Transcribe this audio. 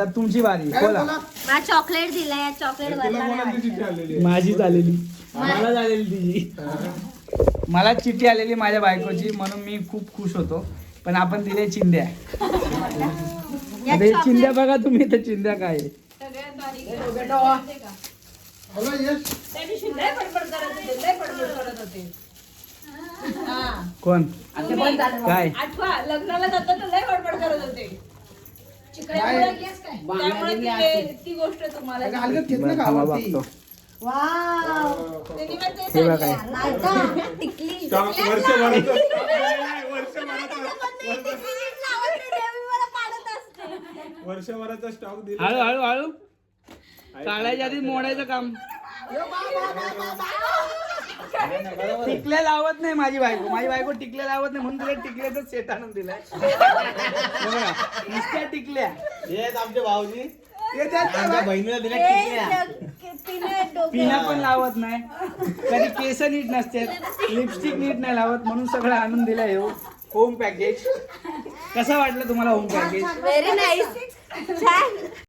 तर तुमची बारी बोला. मला चॉकलेट दिलाय, या चॉकलेट वरला माझी झालेली, मला झालेली तिची. मला चिठ्ठी आलेली माझ्या बायकोची, म्हणून मी खूप खुश होतो. पण आपण दिले चिंध्या. आता हे चिंध्या बघा तुम्ही, तर चिंध्या काय आहे? कोण काय आठवा लग्नाला जातो तर लय बडबड करत होते. त्यामुळे ती गोष्ट तुम्हाला थांबा बघतो. हे बघा वर्षभराचा स्टॉक दिला. हळू हळू हळू काढायच्या आधी मोडायचं काम. टिकल्या लावत नाही माझी बायको टिकल्या लावत नाही, म्हणून तिला टिकल्याचं सेट आणून दिलाय. बघा, नुसत्या टिकल्या. हे आमचे भाऊजी आमच्या बहिणीला दिल्या टिकल्या. पिना पण लावत नाही, कधी केस नीट नसते, लिपस्टिक नीट नाही लावत, म्हणून सगळं आणून दिलंय. Home package. कसं वाटलं तुम्हाला होम पॅकेज? Very nice. छान.